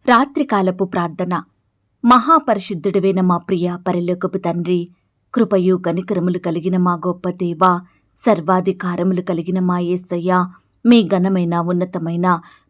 రాత్రికాలపు ప్రార్థన. మహాపరిశుద్ధుడివైన మా ప్రియ పరలోకపు తండ్రి, కృపయు కనికరములు కలిగిన మా గొప్ప దేవా, సర్వాధికారములు కలిగిన మా యేసయ్య, మీ ఘనమైన ఉన్నతమైన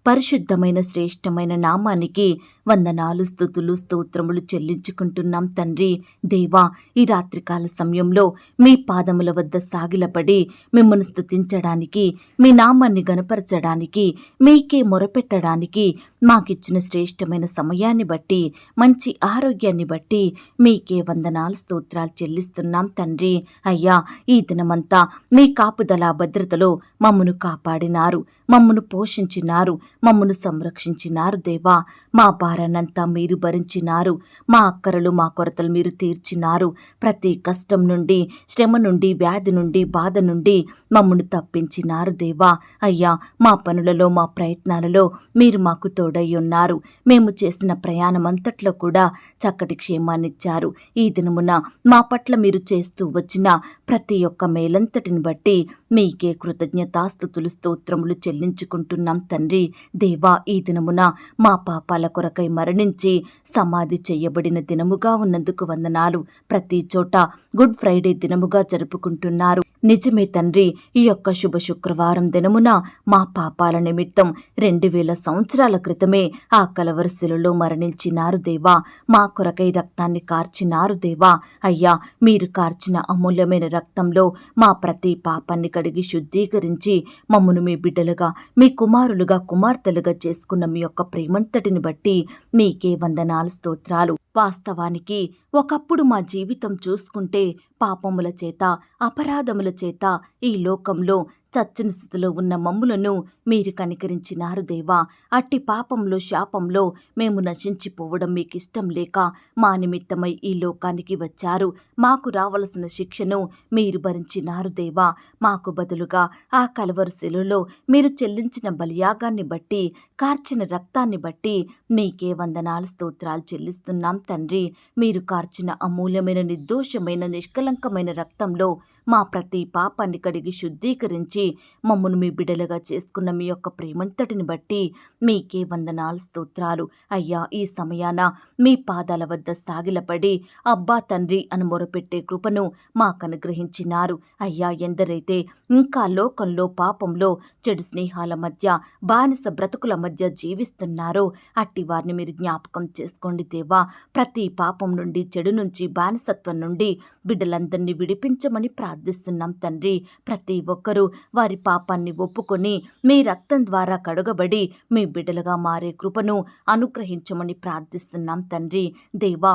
పరిశుద్ధమైన శ్రేష్టమైన నామానికి వందనాలు, స్తుతులు, స్తోత్రములు చెల్లించుకుంటున్నాం తండ్రి. దేవా, ఈ రాత్రికాల సమయంలో మీ పాదముల వద్ద సాగిలపడి మిమ్మల్ని స్తుతించడానికి, మీ నామాన్ని గనపరచడానికి, మీకే మొరపెట్టడానికి మాకిచ్చిన శ్రేష్టమైన సమయాన్ని బట్టి, మంచి ఆరోగ్యాన్ని బట్టి మీకే వందనాలు, స్తోత్రాలు చెల్లిస్తున్నాం తండ్రి. అయ్యా, ఈ దినమంతా మీ కాపుదల భద్రతలో మమ్మను కాపాడినారు, మమ్మను పోషించినారు, మమ్మను సంరక్షించినారు. దేవా, మా భారాన్నంతా మీరు భరించినారు, మా అక్కరలు మా కొరతలు మీరు తీర్చినారు. ప్రతి కష్టం నుండి, శ్రమ నుండి, వ్యాధి నుండి, బాధ నుండి మమ్మను తప్పించినారు. దేవా, అయ్యా, మా పనులలో మా ప్రయత్నాలలో మీరు మాకు తోడై ఉన్నారు. మేము చేసిన ప్రయాణం అంతట్లో కూడా చక్కటి క్షేమాన్నిచ్చారు. ఈ దినమున మా పట్ల మీరు చేస్తూ వచ్చిన ప్రతి ఒక్క మేలంతటిని బట్టి మీకే కృతజ్ఞతాస్తుతులు, స్తోత్రములు చెల్లించుకుంటున్నాం తండ్రి. దేవా, ఈ దినమున మా పాపాల కొరకై మరణించి సమాధి చేయబడిన దినముగా ఉన్నందుకు వందనాలు. ప్రతి చోట గుడ్ ఫ్రైడే దినముగా జరుపుకుంటున్నారు. నిజమే తండ్రి, ఈ యొక్క శుభ శుక్రవారం దినమున మా పాపాల నిమిత్తం 2000 సంవత్సరాల క్రితమే ఆ కలవరశిలలో మరణించినారు. దేవా, మా కొరకై రక్తాన్ని కార్చినారు. దేవా, అయ్యా, మీరు కార్చిన అమూల్యమైన రక్తంలో మా ప్రతి పాపాన్ని కడిగి శుద్ధీకరించి మమ్మను మీ బిడ్డలుగా, మీ కుమారులుగా, కుమార్తెలుగా చేసుకున్న మీ యొక్క ప్రేమంతటిని బట్టి మీకే వందనాలు, స్తోత్రాలు. వాస్తవానికి ఒకప్పుడు మా జీవితం చూసుకుంటే పాపముల చేత, అపరాధముల చేత ఈ లోకంలో చచ్చిన స్థితిలో ఉన్న మమ్ములను మీరు కనికరించినారు. దేవా, అట్టి పాపంలో, శాపంలో మేము నశించిపోవడం మీకు ఇష్టం లేక మా నిమిత్తమై ఈ లోకానికి వచ్చారు. మాకు రావలసిన శిక్షను మీరు భరించినారు. దేవా, మాకు బదులుగా ఆ కలవరశిలలో మీరు చెల్లించిన బలియాగాన్ని బట్టి, కార్చిన రక్తాన్ని బట్టి మీకే వందనాలు, స్తోత్రాలు చెల్లిస్తున్నాం తండ్రి. మీరు కార్చిన అమూల్యమైన, నిర్దోషమైన, నిష్కలంకమైన రక్తంలో మా ప్రతి పాపాన్ని కడిగి శుద్ధీకరించి మమ్మను మీ బిడ్డలుగా చేసుకున్న మీ యొక్క ప్రేమంతటిని బట్టి మీకే వందనాలు, స్తోత్రాలు. అయ్యా, ఈ సమయాన మీ పాదాల వద్ద సాగిలపడి అబ్బా తండ్రి అని మొరపెట్టే కృపను మాకు అనుగ్రహించినారు. అయ్యా, ఎందరైతే ఇంకా లోకంలో, పాపంలో, చెడు స్నేహాల మధ్య, బానిస బ్రతుకుల మధ్య జీవిస్తున్నారో అట్టి వారిని మీరు జ్ఞాపకం చేసుకోండి. దేవా, ప్రతి పాపం నుండి, చెడు నుంచి, బానిసత్వం నుండి బిడ్డలందరినీ విడిపించమని ప్రార్థిస్తున్నాం తండ్రి. ప్రతి ఒక్కరూ వారి పాపాన్ని ఒప్పుకొని మీ రక్తం ద్వారా కడుగబడి మీ బిడ్డలుగా మారే కృపను అనుగ్రహించమని ప్రార్థిస్తున్నాం తండ్రి. దేవా,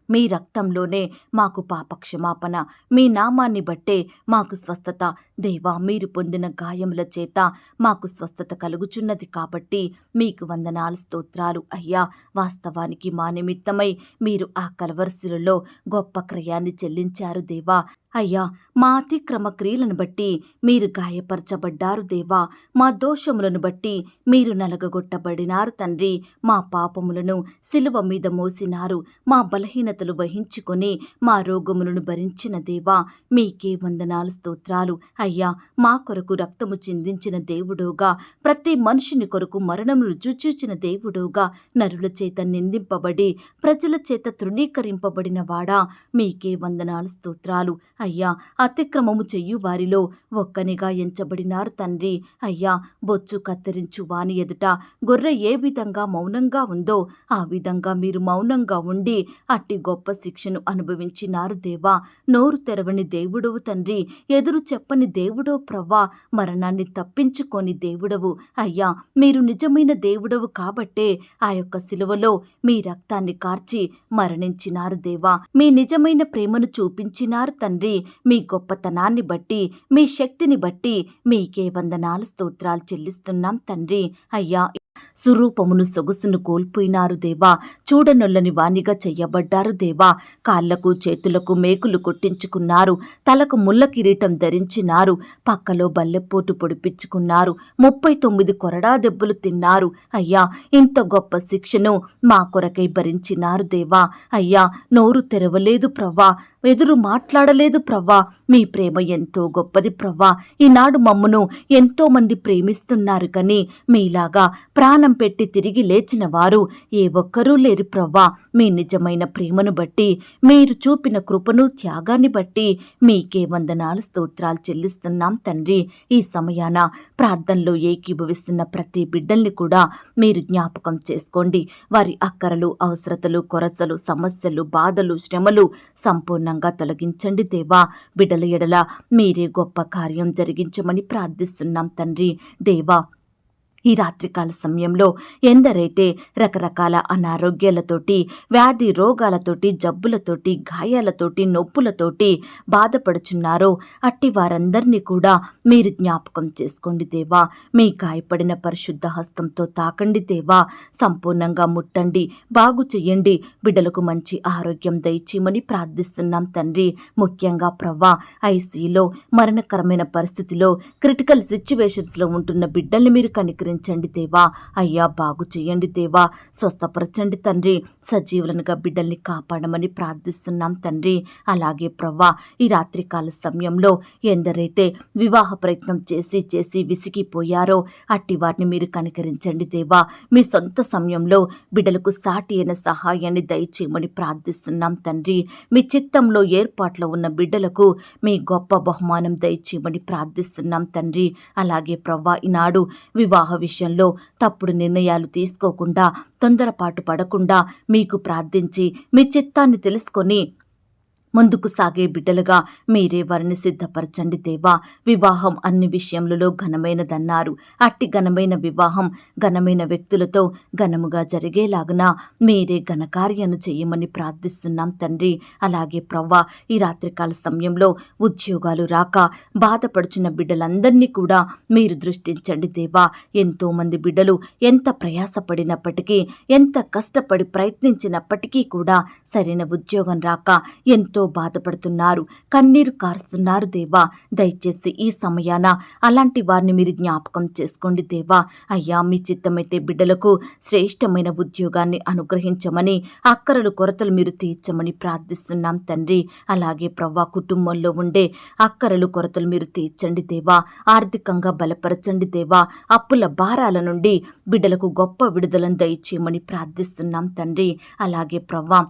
మీ రక్తంలోనే మాకు పాప క్షమాపణ, మీ నామాన్ని బట్టే మాకు స్వస్థత. దేవా, మీరు పొందిన గాయముల చేత మాకు స్వస్థత కలుగుచున్నది కాబట్టి మీకు వందనాలు, స్తోత్రాలు. అయ్యా, వాస్తవానికి మా నిమిత్తమై మీరు ఆ కలవరశిలలో గొప్ప క్రయాన్ని చెల్లించారు. దేవా, అయ్యా, మా అతిక్రమ క్రియలను బట్టి మీరు గాయపరచబడ్డారు. దేవా, మా దోషములను బట్టి మీరు నలగగొట్టబడినారు తండ్రి. మా పాపములను సిలువ మీద మోసినారు. మా బలహీనతలు వహించుకొని మా రోగములను భరించిన దేవా, మీకే వందనాలు, స్తోత్రాలు. అయ్యా, మా కొరకు రక్తము చిందించిన దేవుడుగా, ప్రతి మనిషిని కొరకు మరణము రుచిచూచిన దేవుడుగా, నరుల చేత నిందింపబడి ప్రజల చేత తృణీకరింపబడిన వాడా, మీకే వందనాలు, స్తోత్రాలు. అయ్యా, అతిక్రమము చెయ్యు వారిలో ఒక్కనిగా ఎంచబడినారు తండ్రి. అయ్యా, బొచ్చు కత్తిరించు వాని ఎదుట గొర్రె ఏ విధంగా మౌనంగా ఉందో ఆ విధంగా మీరు మౌనంగా ఉండి అట్టి గొప్ప శిక్షను అనుభవించినారు. దేవా, నోరు తెరవని దేవుడవు తండ్రి, ఎదురు చెప్పని దేవుడో ప్రవ్వా, మరణాన్ని తప్పించుకొని దేవుడవు. అయ్యా, మీరు నిజమైన దేవుడవు కాబట్టే ఆ యొక్క సిలువలో మీ రక్తాన్ని కార్చి మరణించినారు. దేవా, మీ నిజమైన ప్రేమను చూపించినారు తండ్రి. మీ గొప్పతనాన్ని బట్టి, మీ శక్తిని బట్టి మీకే వందనాలు, స్తోత్రాలు చెల్లిస్తున్నాం తండ్రి. అయ్యా, స్వరూపమును, సొగసును కోల్పోయినారు. దేవా, చూడనొల్లని వానిగా చెయ్యబడ్డారు. దేవా, కాళ్లకు, చేతులకు మేకులు కొట్టించుకున్నారు, తలకు ముళ్ళ కిరీటం ధరించినారు, పక్కలో బల్లెపోటు పొడిపించుకున్నారు, 39 కొరడా దెబ్బలు తిన్నారు. అయ్యా, ఇంత గొప్ప శిక్షను మా కొరకై భరించినారు. దేవా, అయ్యా, నోరు తెరవలేదు ప్రవ్వా, ఎదురు మాట్లాడలేదు ప్రవ్వా. మీ ప్రేమ ఎంతో గొప్పది ప్రవ్వా. ఈనాడు మమ్మను ఎంతో మంది ప్రేమిస్తున్నారు కానీ మీలాగా ప్రాణం పెట్టి తిరిగి లేచిన వారు ఏ ఒక్కరూ లేరు ప్రవ్వా. మీ నిజమైన ప్రేమను బట్టి, మీరు చూపిన కృపను త్యాగాన్ని బట్టి మీకే వందనాలు స్తోత్రాలు చెల్లిస్తున్నాం తండ్రి. ఈ సమయాన ప్రార్థనలో ఏకీభవిస్తున్న ప్రతి బిడ్డల్ని కూడా మీరు జ్ఞాపకం చేసుకోండి. వారి అక్కరలు, అవసరతలు, కొరతలు, సమస్యలు, బాధలు, శ్రమలు సంపూర్ణంగా తొలగించండి దేవా. బిడ్డల ఎడల మీరే గొప్ప కార్యం జరిగించమని ప్రార్థిస్తున్నాం తండ్రి. దేవా, ఈ రాత్రికాల సమయంలో ఎందరైతే రకరకాల అనారోగ్యాలతోటి, వ్యాధి రోగాలతోటి, జబ్బులతోటి, గాయాలతోటి, నొప్పులతోటి బాధపడుచున్నారో అట్టి వారందరినీ కూడా మీరు జ్ఞాపకం చేసుకోండి దేవా. మీ గాయపడిన పరిశుద్ధ హస్తంతో తాకండి దేవా. సంపూర్ణంగా ముట్టండి, బాగు చెయ్యండి. బిడ్డలకు మంచి ఆరోగ్యం దయచేయమని ప్రార్థిస్తున్నాం తండ్రి. ముఖ్యంగా ప్రవ్వా, ఐసీలో మరణకరమైన పరిస్థితిలో, క్రిటికల్ సిచ్యువేషన్స్లో ఉంటున్న బిడ్డల్ని మీరు కనికరించండి దేవా. అయ్యా, బాగు చేయండి దేవా. స్వస్థపరచండి తండ్రి. సజీవులనుగా బిడ్డల్ని కాపాడమని ప్రార్థిస్తున్నాం తండ్రి. అలాగే ప్రవ్వా, ఈ రాత్రికాల సమయంలో ఎందరైతే వివాహ ప్రయత్నం చేసి చేసి విసిగిపోయారో అట్టి వారిని మీరు కనికరించండి దేవా. మీ సొంత సమయంలో బిడ్డలకు సాటి అయిన సహాయాన్ని దయచేయమని ప్రార్థిస్తున్నాం తండ్రి. మీ చిత్తంలో ఏర్పాట్లో ఉన్న బిడ్డలకు మీ గొప్ప బహుమానం దయచేయమని ప్రార్థిస్తున్నాం తండ్రి. అలాగే ప్రవ్వా, ఈనాడు వివాహ విషయంలో తప్పుడు నిర్ణయాలు తీసుకోకుండా, తొందరపాటు పడకుండా మీకు ప్రార్థించి మీ చిత్తాన్ని తెలుసుకొని ముందుకు సాగే బిడ్డలుగా మీరే వారిని సిద్ధపరచండి దేవా. వివాహం అన్ని విషయములలో ఘనమైనదన్నారు. అట్టి ఘనమైన వివాహం ఘనమైన వ్యక్తులతో ఘనముగా జరిగేలాగున మీరే ఘనకార్యాన్ని చేయమని ప్రార్థిస్తున్నాం తండ్రి. అలాగే ప్రవ్వా, ఈ రాత్రికాల సమయంలో ఉద్యోగాలు రాక బాధపడుచున్న బిడ్డలందరినీ కూడా మీరు దృష్టించండి దేవా. ఎంతో మంది బిడ్డలు ఎంత ప్రయాసపడినప్పటికీ, ఎంత కష్టపడి ప్రయత్నించినప్పటికీ కూడా సరైన ఉద్యోగం రాక ఎంతో బాధపడుతున్నారు, కన్నీరు కారుస్తున్నారు దేవా. దయచేసి ఈ సమయాన అలాంటి వారిని మీరు జ్ఞాపకం చేసుకోండి దేవా. అయ్యా, మీ చిత్తమైతే బిడ్డలకు శ్రేష్టమైన ఉద్యోగాన్ని అనుగ్రహించమని, అక్కరలు కొరతలు మీరు తీర్చమని ప్రార్థిస్తున్నాం తండ్రి. అలాగే ప్రవ్వా, కుటుంబంలో ఉండే అక్కరలు కొరతలు మీరు తీర్చండి దేవా. ఆర్థికంగా బలపరచండి దేవా. అప్పుల భారాల నుండి బిడ్డలకు గొప్ప విడుదలను దయచేయమని ప్రార్థిస్తున్నాం తండ్రి. అలాగే ప్రవ్వా,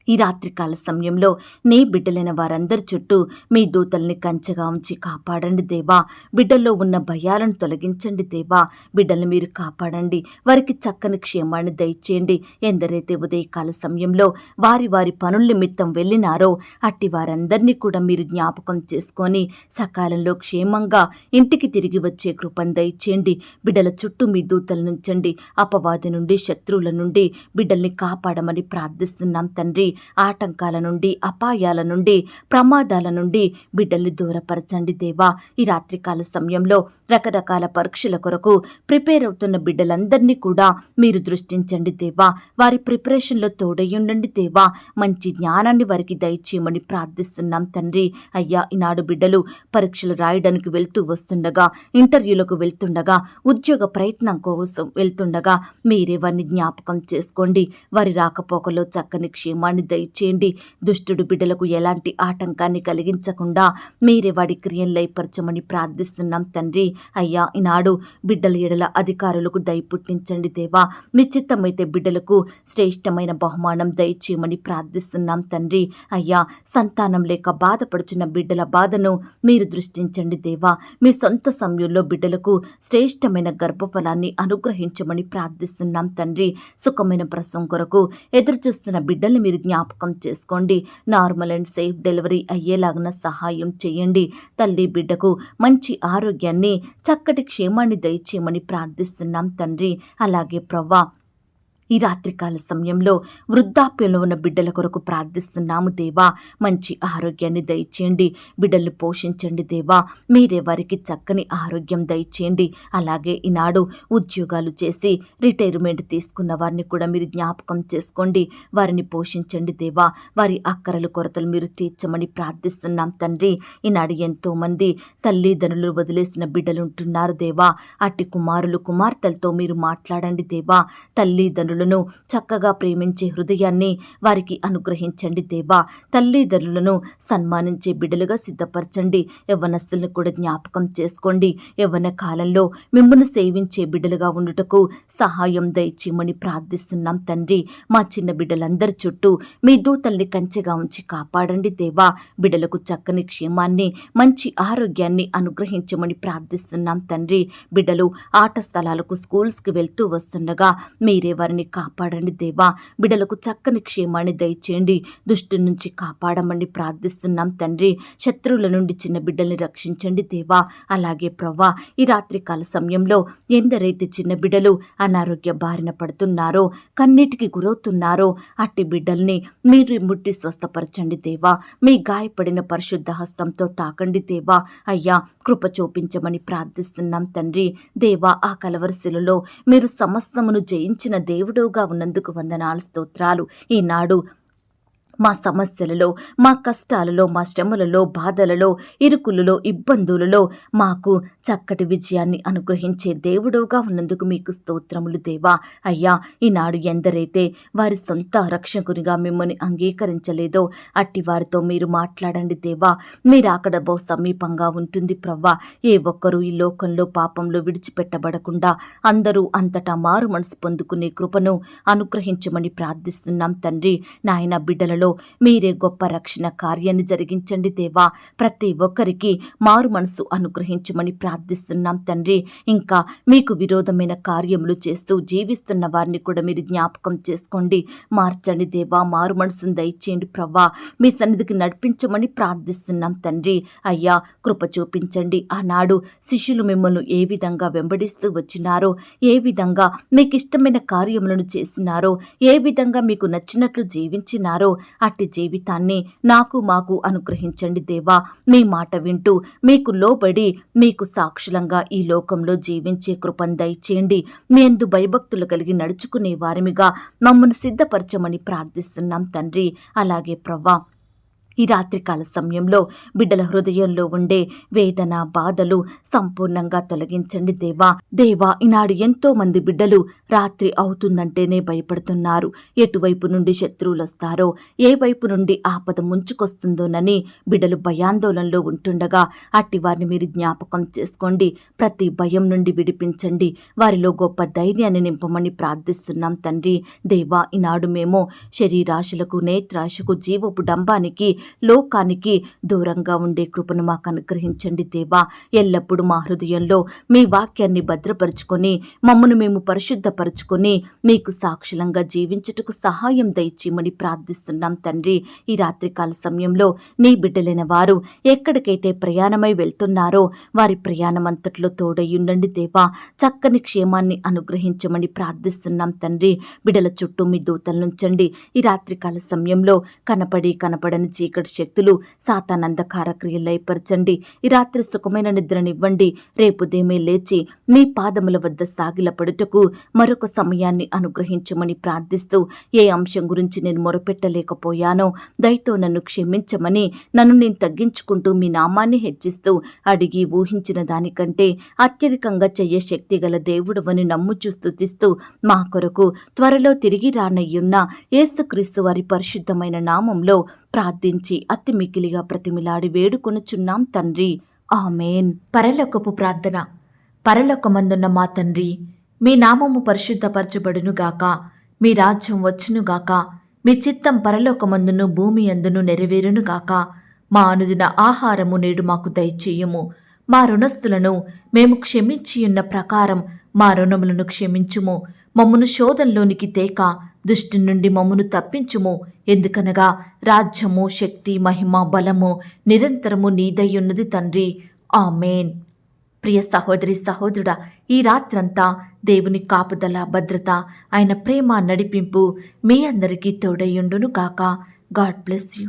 ఈ రాత్రికాల సమయంలో నీ బిడ్డలైన వారందరి చుట్టూ మీ దూతల్ని కంచెగా ఉంచి కాపాడండి దేవా. బిడ్డల్లో ఉన్న భయాలను తొలగించండి దేవా. బిడ్డల్ని మీరు కాపాడండి. వారికి చక్కని క్షేమాన్ని దయచేయండి. ఎందరైతే ఉదయకాల సమయంలో వారి వారి పనుల నిమిత్తం వెళ్ళినారో అట్టి వారందరినీ కూడా మీరు జ్ఞాపకం చేసుకొని సకాలంలో క్షేమంగా ఇంటికి తిరిగి వచ్చే కృపను దయచేయండి. బిడ్డల చుట్టూ మీ దూతలు నుంచండి. అపవాది నుండి, శత్రువుల నుండి బిడ్డల్ని కాపాడమని ప్రార్థిస్తున్నాం తండ్రి. ఆటంకాల నుండి, అపాయాల నుండి, ప్రమాదాల నుండి బిడ్డల్ని దూరపరచండి దేవా. ఈ రాత్రికాల సమయంలో రకరకాల పరీక్షల కొరకు ప్రిపేర్ అవుతున్న బిడ్డలందరినీ కూడా మీరు దృష్టించండి దేవా. వారి ప్రిపరేషన్లో తోడయ్యుండండి దేవా. మంచి జ్ఞానాన్ని వారికి దయచేయమని ప్రార్థిస్తున్నాం తండ్రి. అయ్యా, ఈనాడు బిడ్డలు పరీక్షలు రాయడానికి వెళ్తూ వస్తుండగా, ఇంటర్వ్యూలకు వెళ్తుండగా, ఉద్యోగ ప్రయత్నం కోసం వెళ్తుండగా మీరే వారిని జ్ఞాపకం చేసుకోండి. వారి రాకపోకలో చక్కని క్షేమాన్ని దయచేయండి. దుష్టుడు బిడ్డలకు ఎలాంటి ఆటంకాన్ని కలిగించకుండా మీరే వాడి క్రియలు లయపరచమని ప్రార్థిస్తున్నాం తండ్రి. అయ్యా, ఈనాడు బిడ్డల ఎడల అధికారులకు దయ పుట్టించండి దేవా. మీ చిత్తమైతే బిడ్డలకు శ్రేష్టమైన బహుమానం దయచేయమని ప్రార్థిస్తున్నాం తండ్రి. అయ్యా, సంతానం లేక బాధపడుచున్న బిడ్డల బాధను మీరు దృష్టించండి దేవా. మీ సొంత సమయంలో బిడ్డలకు శ్రేష్టమైన గర్భఫలాన్ని అనుగ్రహించమని ప్రార్థిస్తున్నాం తండ్రి. సుఖమైన ప్రసవం కొరకు ఎదురు చూస్తున్న బిడ్డల్ని మీరు జ్ఞాపకం చేసుకోండి. నార్మల్ అండ్ సేఫ్ డెలివరీ అయ్యేలాగున సహాయం చేయండి. తల్లి బిడ్డకు మంచి ఆరోగ్యాన్ని, చక్కటి క్షేమాన్ని దయచేయమని ప్రార్థిస్తున్నాం తండ్రి. అలాగే ప్రవ్వా, ఈ రాత్రికాల సమయంలో వృద్ధాప్యంలో ఉన్న బిడ్డల కొరకు ప్రార్థిస్తున్నాము దేవా. మంచి ఆరోగ్యాన్ని దయచేయండి. బిడ్డలు పోషించండి దేవా. మీరే వారికి చక్కని ఆరోగ్యం దయచేయండి. అలాగే ఈనాడు ఉద్యోగాలు చేసి రిటైర్మెంట్ తీసుకున్న వారిని కూడా మీరు జ్ఞాపకం చేసుకోండి. వారిని పోషించండి దేవా. వారి అక్కరలు కొరతలు మీరు తీర్చమని ప్రార్థిస్తున్నాం తండ్రి. ఈనాడు ఎంతో మంది తల్లిదండ్రులు వదిలేసిన బిడ్డలు ఉంటున్నారు దేవా. అట్టి కుమారులు, కుమార్తెలతో మీరు మాట్లాడండి దేవా. తల్లిదండ్రులు తల్లిదండ్రులను చక్కగా ప్రేమించే హృదయాన్ని వారికి అనుగ్రహించండి దేవా. తల్లిదండ్రులను సన్మానించే బిడ్డలుగా సిద్ధపరచండి. యవ్వనస్తులను కూడా జ్ఞాపకం చేసుకోండి. యవ్వన కాలంలో మిమ్మల్ని సేవించే బిడ్డలుగా ఉండుటకు సహాయం దయచేయమని ప్రార్థిస్తున్నాం తండ్రి. మా చిన్న బిడ్డలందరి చుట్టూ మీ దూతల్ని కంచెగా ఉంచి కాపాడండి దేవా. బిడ్డలకు చక్కని క్షేమాన్ని, మంచి ఆరోగ్యాన్ని అనుగ్రహించమని ప్రార్థిస్తున్నాం తండ్రి. బిడ్డలు ఆట స్థలాలకు, స్కూల్స్కి వెళ్తూ వస్తుండగా మీరే వారిని కాపాడండి దేవా. బిడ్డలకు చక్కని క్షేమాన్ని దయచేయండి. దుష్టు నుంచి కాపాడమని ప్రార్థిస్తున్నాం తండ్రి. శత్రువుల నుండి చిన్న బిడ్డల్ని రక్షించండి దేవా. అలాగే ప్రవ్వా, ఈ రాత్రికాల సమయంలో ఎందరైతే చిన్న బిడ్డలు అనారోగ్య బారిన పడుతున్నారో, కన్నీటికి గురవుతున్నారో అట్టి బిడ్డల్ని మీరు ముట్టి స్వస్థపరచండి దేవా. మీ గాయపడిన పరిశుద్ధ హస్తంతో తాకండి దేవా. అయ్యా, కృప చూపించమని ప్రార్థిస్తున్నాం తండ్రి. దేవా, ఆ కలవరిశిలలో మీరు సమస్తమును జయించిన దేవుడుగా ఉన్నందుకు వందనాలు, స్తోత్రాలు. ఈనాడు మా సమస్యలలో, మా కష్టాలలో, మా శ్రమలలో, బాధలలో, ఇరుకులలో, ఇబ్బందులలో మాకు చక్కటి విజయాన్ని అనుగ్రహించే దేవుడుగా ఉన్నందుకు మీకు స్తోత్రములు దేవా. అయ్యా, ఈనాడు ఎందరైతే వారి సొంత రక్షకునిగా మిమ్మల్ని అంగీకరించలేదో అట్టి వారితో మీరు మాట్లాడండి దేవా. మీరు అక్కడ బహు సమీపంగా ఉంటుంది ప్రవ్వా. ఏ ఒక్కరూ ఈ లోకంలో పాపంలో విడిచిపెట్టబడకుండా అందరూ అంతటా మారు మనసు పొందుకునే కృపను అనుగ్రహించమని ప్రార్థిస్తున్నాం తండ్రి. నాయన, బిడ్డలలో మీరే గొప్ప రక్షణ కార్యాన్ని జరిగించండి దేవా. ప్రతి ఒక్కరికి మారు మనసు అనుగ్రహించమని ప్రార్థిస్తున్నాం తండ్రి. ఇంకా మీకు విరోధమైన కార్యములు చేస్తూ జీవిస్తున్న వారిని కూడా మీరు జ్ఞాపకం చేసుకోండి. మార్చండి దేవా. మారు మనసును దయచేయండి ప్రవ్వా. మీ సన్నిధికి నడిపించమని ప్రార్థిస్తున్నాం తండ్రి. అయ్యా, కృప చూపించండి. ఆనాడు శిష్యులు మిమ్మల్ని ఏ విధంగా వెంబడిస్తూ వచ్చినారో, ఏ విధంగా మీకు ఇష్టమైన కార్యములను చేసినారో, ఏ విధంగా మీకు నచ్చినట్లు జీవించినారో అట్టి జీవితాన్ని నాకు మాకు అనుగ్రహించండి దేవా. మీ మాట వింటూ మీకు లోబడి మీకు సాక్షులంగా ఈ లోకంలో జీవించే కృపను దయచేయండి. మీ యందు భయభక్తులు కలిగి నడుచుకునే వారిమిగా మమ్మల్ని సిద్ధపరచమని ప్రార్థిస్తున్నాం తండ్రి. అలాగే ప్రవ్వా, ఈ రాత్రికాల సమయంలో బిడ్డల హృదయంలో ఉండే వేదన, బాధలు సంపూర్ణంగా తొలగించండి దేవా. దేవా, ఈనాడు ఎంతో మంది బిడ్డలు రాత్రి అవుతుందంటేనే భయపడుతున్నారు. ఎటువైపు నుండి శత్రువులు వస్తారో, ఏ వైపు నుండి ఆపద ముంచుకొస్తుందోనని బిడ్డలు భయాందోళనలో ఉంటుండగా అట్టి వారిని మీరు జ్ఞాపకం చేసుకోండి. ప్రతి భయం నుండి విడిపించండి. వారిలో గొప్ప ధైర్యాన్ని నింపమని ప్రార్థిస్తున్నాం తండ్రి. దేవా, ఈనాడు మేము శరీరాశలకు, నేత్రాశకు, జీవపు డంబానికి, లోకానికి దూరంగా ఉండే కృపను మాకు అనుగ్రహించండి దేవా. ఎల్లప్పుడూ మా హృదయంలో మీ వాక్యాన్ని భద్రపరుచుకొని మమ్మను మేము పరిశుద్ధపరుచుకొని మీకు సాక్షులంగా జీవించుటకు సహాయం దయచేయమని ప్రార్థిస్తున్నాం తండ్రి. ఈ రాత్రికాల సమయంలో నీ బిడ్డలైన వారు ఎక్కడికైతే ప్రయాణమై వెళ్తున్నారో వారి ప్రయాణం అంతట్లో తోడయ్యుండండి దేవా. చక్కని క్షేమాన్ని అనుగ్రహించమని ప్రార్థిస్తున్నాం తండ్రి. బిడ్డల చుట్టూ మీ దూతలనుంచండి. ఈ రాత్రికాల సమయంలో కనపడని చీకటి శక్తులు, సాతానందకార క్రియలు లయపరచండి. ఈ రాత్రి సుఖమైన నిద్రనివ్వండి. రేపు ఉదయమే లేచి మీ పాదముల వద్ద సాగిలపడుటకు మరొక సమయాన్ని అనుగ్రహించమని ప్రార్థిస్తూ, ఏ అంశం గురించి నేను మొరపెట్టలేకపోయానో దయతో నన్ను క్షమించమని నన్ను నేను తగ్గించుకుంటూ మీ నామాన్ని హెచ్చిస్తూ అడిగి ఊహించిన దానికంటే అత్యధికంగా చెయ్య శక్తి గల దేవుడవని నమ్ముచూ స్తుతిస్తూ మా కొరకు త్వరలో తిరిగి రానయ్యున్న యేసుక్రీస్తు వారి పరిశుద్ధమైన నామంలో ప్రార్థించి అతి మికిలిగా ప్రతిమిలాడి వేడుకొనుచున్నాం తండ్రి. ఆమేన్. పరలోకపు ప్రార్థన. పరలోకమందున్న మా తండ్రి, మీ నామము పరిశుద్ధపరచబడునుగాక. మీ రాజ్యం వచ్చునుగాక. మీ చిత్తం పరలోకమందును భూమి అందును నెరవేరునుగాక. మా అనుదిన ఆహారము నేడు మాకు దయచేయుము. మా రుణస్థులను మేము క్షమించియున్న ప్రకారం మా రుణములను క్షమించుము. మమ్మును శోధంలోనికి తేక దుష్టు నుండి మమ్మును తప్పించుము. ఎందుకనగా రాజ్యము, శక్తి, మహిమ, బలము నిరంతరము నీదయ్యున్నది తండ్రి. ఆమేన్. ప్రియ సహోదరి, సహోదరుడా, ఈ రాత్రంతా దేవుని కాపుదల, భద్రత, ఆయన ప్రేమ, నడిపింపు మీ అందరికీ తోడయ్యుండును గాక. God bless you.